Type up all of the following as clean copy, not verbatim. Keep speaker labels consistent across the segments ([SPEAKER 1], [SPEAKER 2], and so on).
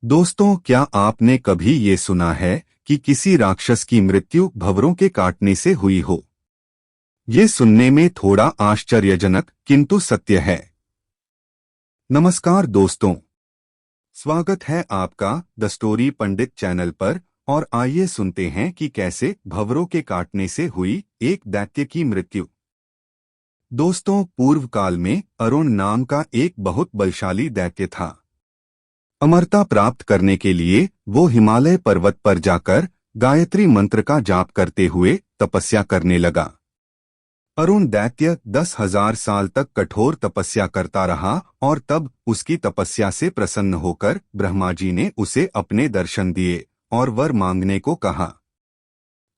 [SPEAKER 1] दोस्तों, क्या आपने कभी ये सुना है कि किसी राक्षस की मृत्यु भंवरों के काटने से हुई हो? ये सुनने में थोड़ा आश्चर्यजनक किंतु सत्य है। नमस्कार दोस्तों, स्वागत है आपका द स्टोरी पंडित चैनल पर। और आइए सुनते हैं कि कैसे भंवरों के काटने से हुई एक दैत्य की मृत्यु। दोस्तों, पूर्व काल में अरुण नाम का एक बहुत बलशाली दैत्य था। अमरता प्राप्त करने के लिए वो हिमालय पर्वत पर जाकर गायत्री मंत्र का जाप करते हुए तपस्या करने लगा। अरुण दैत्य 10,000 साल तक कठोर तपस्या करता रहा और तब उसकी तपस्या से प्रसन्न होकर ब्रह्मा जी ने उसे अपने दर्शन दिए और वर मांगने को कहा।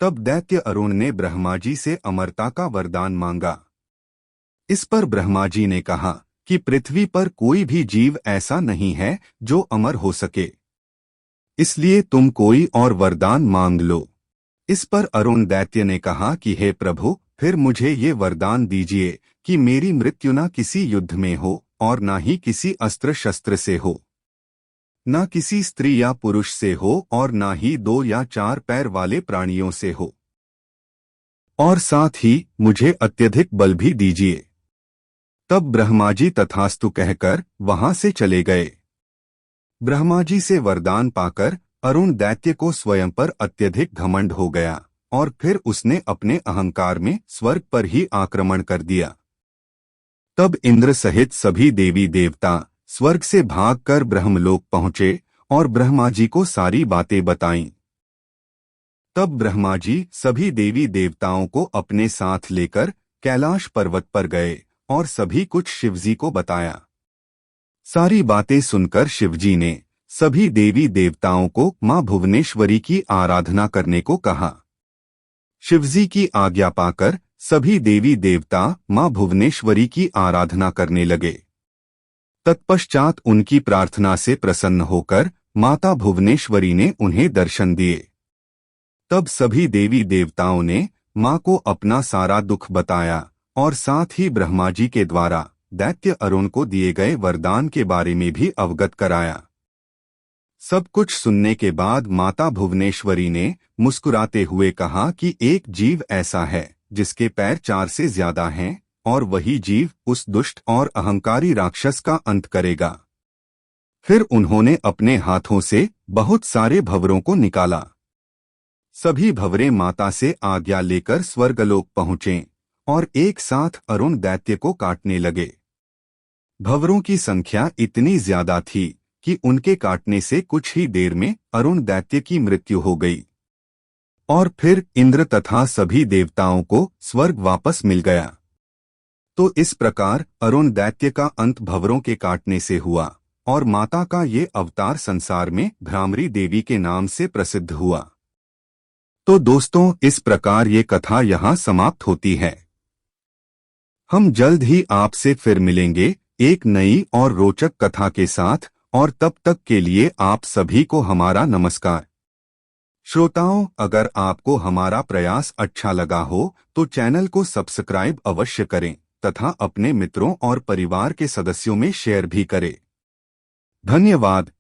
[SPEAKER 1] तब दैत्य अरुण ने ब्रह्मा जी से अमरता का वरदान मांगा। इस पर ब्रह्मा जी ने कहा कि पृथ्वी पर कोई भी जीव ऐसा नहीं है जो अमर हो सके, इसलिए तुम कोई और वरदान मांग लो। इस पर अरुण दैत्य ने कहा कि हे प्रभु, फिर मुझे ये वरदान दीजिए कि मेरी मृत्यु न किसी युद्ध में हो और न ही किसी अस्त्र शस्त्र से हो, न किसी स्त्री या पुरुष से हो और न ही 2 या 4 पैर वाले प्राणियों से हो, और साथ ही मुझे अत्यधिक बल भी दीजिए। तब ब्रह्मा जी तथास्तु कहकर वहां से चले गए। ब्रह्मा जी से वरदान पाकर अरुण दैत्य को स्वयं पर अत्यधिक घमंड हो गया और फिर उसने अपने अहंकार में स्वर्ग पर ही आक्रमण कर दिया। तब इंद्र सहित सभी देवी देवता स्वर्ग से भागकर ब्रह्मलोक पहुंचे और ब्रह्मा जी को सारी बातें बताईं। तब ब्रह्मा जी सभी देवी देवताओं को अपने साथ लेकर कैलाश पर्वत पर गए और सभी कुछ शिवजी को बताया। सारी बातें सुनकर शिवजी ने सभी देवी देवताओं को मां भुवनेश्वरी की आराधना करने को कहा। शिवजी की आज्ञा पाकर सभी देवी देवता मां भुवनेश्वरी की आराधना करने लगे। तत्पश्चात उनकी प्रार्थना से प्रसन्न होकर माता भुवनेश्वरी ने उन्हें दर्शन दिए। तब सभी देवी देवताओं ने मां को अपना सारा दुख बताया और साथ ही ब्रह्मा जी के द्वारा दैत्य अरुण को दिए गए वरदान के बारे में भी अवगत कराया। सब कुछ सुनने के बाद माता भुवनेश्वरी ने मुस्कुराते हुए कहा कि एक जीव ऐसा है जिसके पैर 4 से ज्यादा हैं और वही जीव उस दुष्ट और अहंकारी राक्षस का अंत करेगा। फिर उन्होंने अपने हाथों से बहुत सारे भंवरों को निकाला। सभी भंवरे माता से आज्ञा लेकर स्वर्गलोक पहुंचे और एक साथ अरुण दैत्य को काटने लगे। भंवरों की संख्या इतनी ज्यादा थी कि उनके काटने से कुछ ही देर में अरुण दैत्य की मृत्यु हो गई और फिर इंद्र तथा सभी देवताओं को स्वर्ग वापस मिल गया। तो इस प्रकार अरुण दैत्य का अंत भंवरों के काटने से हुआ और माता का ये अवतार संसार में भ्रामरी देवी के नाम से प्रसिद्ध हुआ। तो दोस्तों, इस प्रकार ये कथा यहाँ समाप्त होती है। हम जल्द ही आपसे फिर मिलेंगे एक नई और रोचक कथा के साथ, और तब तक के लिए आप सभी को हमारा नमस्कार। श्रोताओं, अगर आपको हमारा प्रयास अच्छा लगा हो तो चैनल को सब्सक्राइब अवश्य करें तथा अपने मित्रों और परिवार के सदस्यों में शेयर भी करें। धन्यवाद।